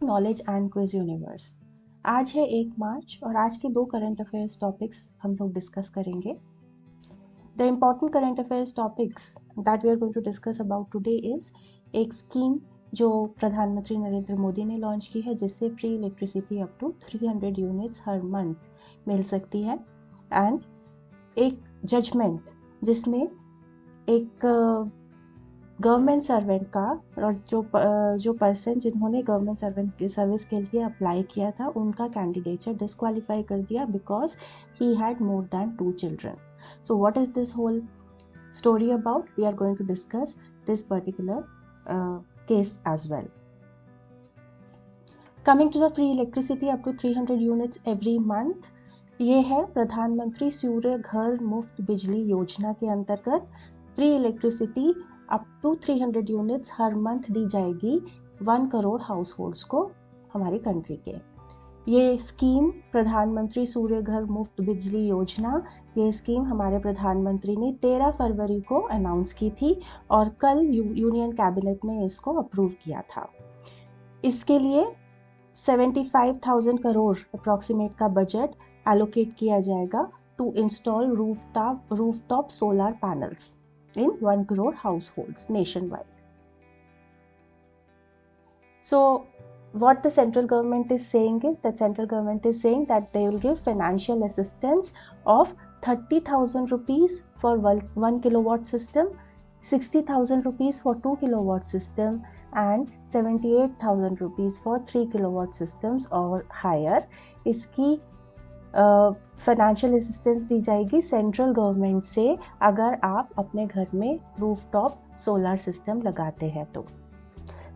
Knowledge and quiz universe. आज है 1 मार्च और आज के 2 करंट अफेयर्स टॉपिक्स हम लोग डिस्कस करेंगे। The important current affairs topics that we are going to discuss about today is एक स्कीम जो प्रधानमंत्री नरेंद्र मोदी ने लॉन्च की है, जिससे free electricity up to 300 units हर मंथ मिल सकती है, एंड एक जजमेंट जिसमें एक गवर्नमेंट सर्वेंट का और जो पर्सन जिन्होंने गवर्नमेंट सर्वेंट की सर्विस के लिए अप्लाई किया था, उनका कैंडिडेचर डिस्क्वालीफाई कर दिया because he had more than 2 children. So what is this whole story about? We are going to discuss this particular case as well. Coming to the free electricity up to 300 units every month, ये है प्रधानमंत्री सूर्य घर मुफ्त बिजली योजना के अंतर्गत free electricity up to 300 units हर मंथ दी जाएगी 1 करोड़ हाउस होल्ड्स को हमारी कंट्री के. ये स्कीम प्रधानमंत्री सूर्य घर मुफ्त बिजली योजना, ये स्कीम हमारे प्रधानमंत्री ने 13 फरवरी को अनाउंस की थी और कल यूनियन कैबिनेट ने इसको अप्रूव किया था. इसके लिए 75,000 करोड़ अप्रॉक्सीमेट का बजट एलोकेट किया जाएगा to install rooftop solar panels in 1 crore households nationwide. So what the central government is saying is that they will give financial assistance of 30,000 rupees for 1 kilowatt system, 60,000 rupees for 2 kilowatt system, and 78,000 rupees for 3 kilowatt systems or higher. इसकी financial assistance दी जाएगी central government से अगर आप अपने घर में rooftop solar system लगाते हैं तो.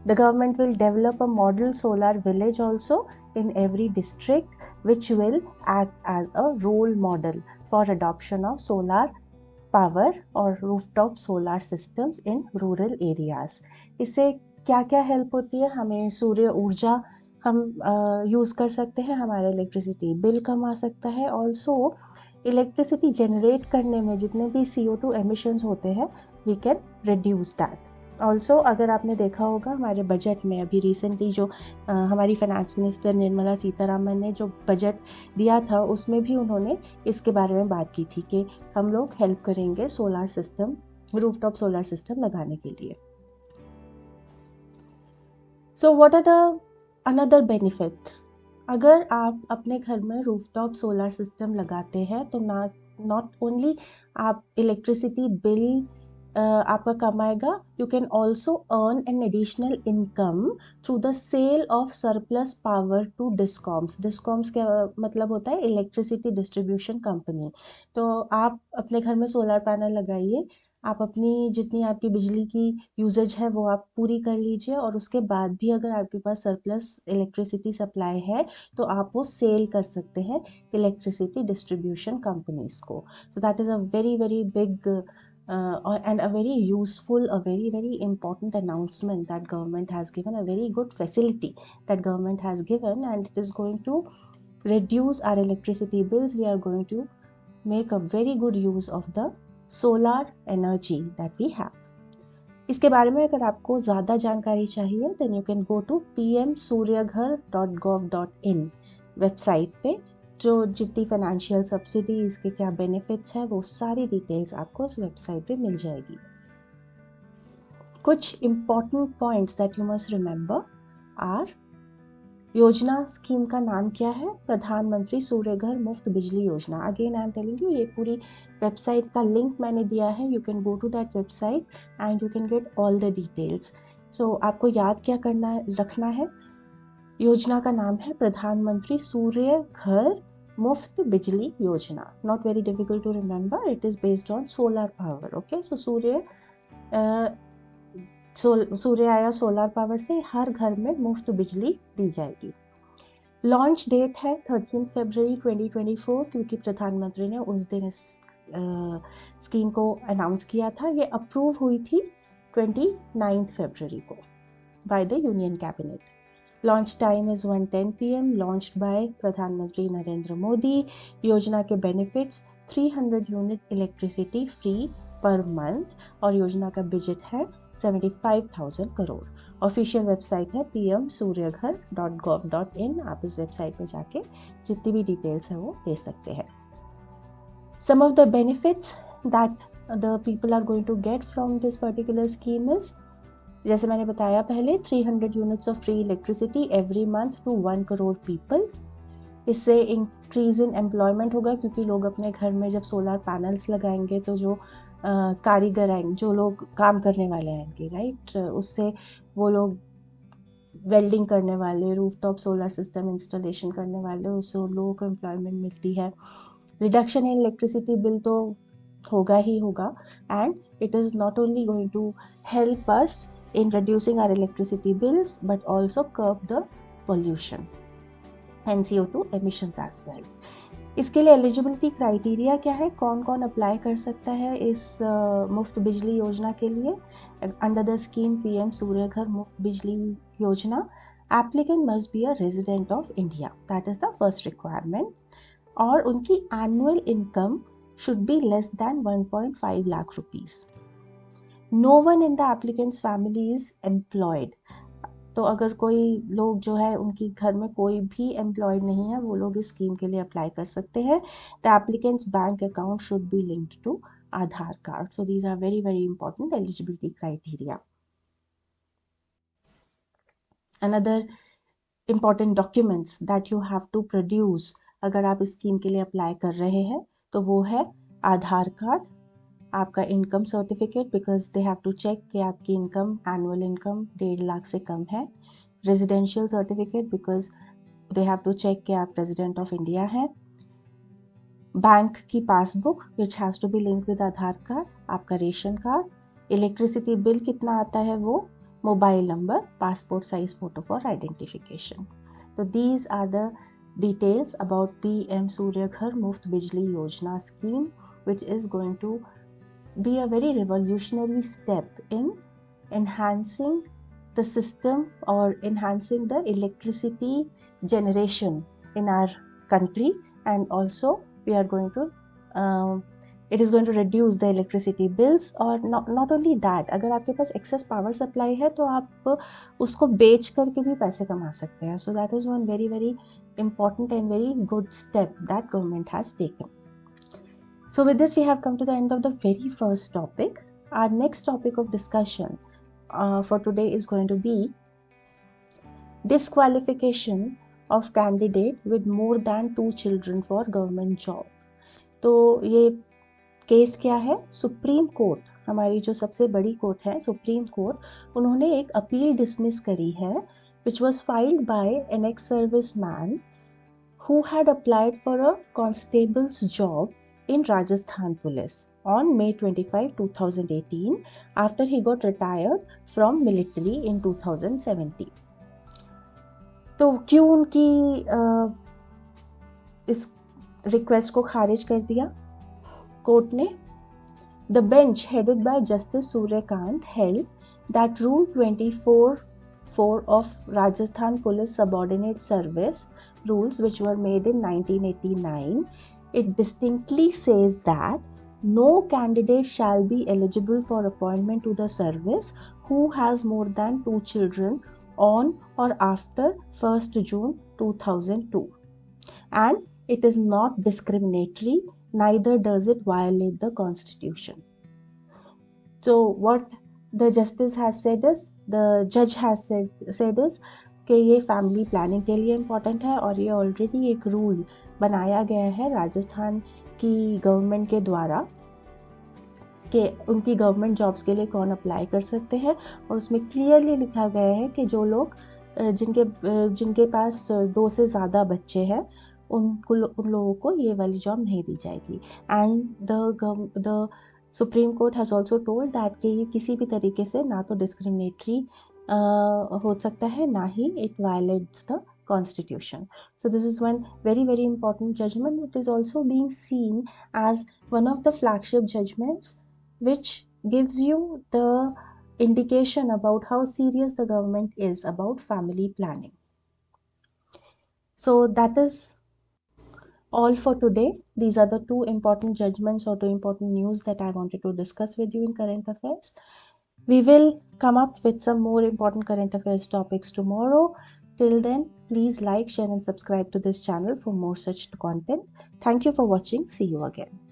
The government will develop a model solar village also in every district which will act as a role model for adoption of solar power और rooftop solar systems in rural areas. इससे क्या क्या help होती है? हमें सूर्य ऊर्जा हम use कर सकते हैं, हमारा इलेक्ट्रिसिटी बिल कम आ सकता है. ऑल्सो इलेक्ट्रिसिटी जनरेट करने में जितने भी CO2 एमिशंस होते हैं, we can reduce that. Also अगर आपने देखा होगा हमारे बजट में अभी रिसेंटली जो हमारी फाइनेंस मिनिस्टर निर्मला सीतारामन ने जो बजट दिया था, उसमें भी उन्होंने इसके बारे में बात की थी कि हम लोग हेल्प करेंगे solar system, rooftop solar system लगाने के लिए. So what are the another benefit? अगर आप अपने घर में रूफटॉप सोलर सिस्टम लगाते हैं तो नॉट ओनली आप इलेक्ट्रिसिटी बिल आपका कम आएगा, you can also earn an additional income through the sale of surplus power to discoms. Discoms क्या मतलब होता है? Electricity distribution company. तो आप अपने घर में सोलर पैनल लगाइए, आप अपनी जितनी आपकी बिजली की यूजेज है वो आप पूरी कर लीजिए और उसके बाद भी अगर आपके पास सरप्लस इलेक्ट्रिसिटी सप्लाई है तो आप वो सेल कर सकते हैं इलेक्ट्रिसिटी डिस्ट्रीब्यूशन कंपनीज को. So that is a very big and a very useful, a very important announcement that government has given, a very good facility that government has given, and it is going to reduce our electricity bills. We are going to make a very good use of the solar energy that we have. इसके बारे में अगर आपको ज़्यादा जानकारी चाहिए then you can go to pmsuryaghar.gov.in website पे, जो जितनी फाइनेंशियल सब्सिडी, इसके क्या बेनिफिट्स हैं, वो सारी डिटेल्स आपको इस वेबसाइट पे मिल जाएगी. कुछ important points that you must remember are: योजना स्कीम का नाम क्या है? प्रधानमंत्री सूर्य घर मुफ्त बिजली योजना. Again I am telling you, ये पूरी वेबसाइट का लिंक मैंने दिया है. You can go to that website and you can get all the details. So आपको याद क्या रखना है? योजना का नाम है प्रधानमंत्री सूर्य घर मुफ्त बिजली योजना. Not very difficult to remember. It is based on solar power. Okay, so सूर्य आया सोलर पावर से हर घर में मुफ्त बिजली दी जाएगी. लॉन्च डेट है 13 फरवरी 2024, क्योंकि प्रधानमंत्री ने उस दिन इस स्कीम को अनाउंस किया था. ये अप्रूव हुई थी 29 फरवरी को by the union cabinet. Launch time is 1:10 p.m. Launched by प्रधानमंत्री नरेंद्र मोदी. योजना के benefits 300 unit electricity free per month और योजना का बजट है 75,000 करोड़. ऑफिशियल वेबसाइट है pmsuryaghar.gov.in। आप इस वेबसाइट में जाके जितनी भी डिटेल्स है वो दे सकते हैं। Some of the benefits that the people are going to get from this particular scheme is, जैसे मैंने बताया पहले, 300 units of free electricity every month to 1 crore people. इससे इंक्रीज इन एम्प्लॉयमेंट होगा, क्योंकि लोग अपने घर में जब सोलर पैनल्स लगाएंगे तो जो कारीगर आएंगे, जो लोग काम करने वाले आएंगे, राइट, उससे वो लोग वेल्डिंग करने वाले, रूफटॉप सोलर सिस्टम इंस्टॉलेशन करने वाले, उससे उन लोगों को एम्प्लॉयमेंट मिलती है। रिडक्शन इन इलेक्ट्रिसिटी बिल तो होगा ही होगा, and it is not only going to help us in reducing our electricity bills but also curb the pollution and CO2 emissions as well. इसके लिए एलिजिबिलिटी क्राइटेरिया क्या है, कौन कौन अप्लाई कर सकता है इस मुफ्त बिजली योजना के लिए under the scheme PM Suryaghar मुफ्त बिजली योजना? Applicant must be a resident of India, that is the first requirement, और उनकी annual income should be less than 1.5 lakh rupees. No one in the applicant's family is employed. तो अगर कोई लोग जो है उनकी घर में कोई भी एम्प्लॉयड नहीं है, वो लोग इस स्कीम के लिए अप्लाई कर सकते हैं। The applicant's bank account should be linked to Aadhaar card. So these are very very important eligibility criteria. Another important documents that you have to produce अगर आप इस स्कीम के लिए अप्लाई कर रहे हैं तो वो है आधार कार्ड, आपका income certificate, because they have to check कि आपकी इनकम, एनुअल इनकम 1.5 लाख से कम है। Residential certificate, because they have to check कि आप रेजिडेंट ऑफ इंडिया हैं। बैंक की passbook which has to be link with Aadhaar card, आपका रेशन कार्ड, इलेक्ट्रिसिटी बिल कितना आता है वो, mobile number, passport size photo for identification. तो these are the details about PM Suryaghar Muft Bijli Yojana scheme, which is going to be a very revolutionary step in enhancing the system or enhancing the electricity generation in our country, and also we are going to it is going to reduce the electricity bills। और not only that, अगर आपके पास excess power supply है तो आप उसको बेच करके भी पैसे कमा सकते हैं। So that is one very very important and very good step that government has taken. So with this we have come to the end of the very first topic. Our next topic of discussion for today is going to be disqualification of candidate with more than 2 children for government job। तो ये case क्या है, supreme court, हमारी जो सबसे बड़ी court है supreme court, उन्होंने एक अपील डिसमिस करी है which was filed by an ex-serviceman who had applied for a constable's job in Rajasthan Police on May 25, 2018 after he got retired from military in 2017। तो क्यों उनकी इस रिक्वेस्ट को खारिज कर दिया कोर्ट ने? The bench headed by Justice Suryakant held that Rule 24(4) of Rajasthan Police Subordinate Service rules, which were made in 1989, it distinctly says that no candidate shall be eligible for appointment to the service who has more than 2 children on or after 1st June 2002, and it is not discriminatory, neither does it violate the constitution। So what the justice has said is, the judge has said is कि ये family planning के लिए important है, और ये already एक rule बनाया गया है राजस्थान की गवर्नमेंट के द्वारा कि उनकी गवर्नमेंट जॉब्स के लिए कौन अप्लाई कर सकते हैं, और उसमें क्लियरली लिखा गया है कि जो लोग जिनके पास 2 से ज़्यादा बच्चे हैं उन लोगों को ये वाली जॉब नहीं दी जाएगी। And the supreme court has also told that कि ये किसी भी तरीके से ना तो डिस्क्रिमिनेटरी हो सकता है, ना ही it violates the constitution। So this is one very very important judgment. It is also being seen as one of the flagship judgments which gives you the indication about how serious the government is about family planning. So that is all for today. These are the 2 important judgments or 2 important news that I wanted to discuss with you in current affairs. We will come up with some more important current affairs topics tomorrow. Till then, please like, share and subscribe to this channel for more such content. Thank you for watching. See you again.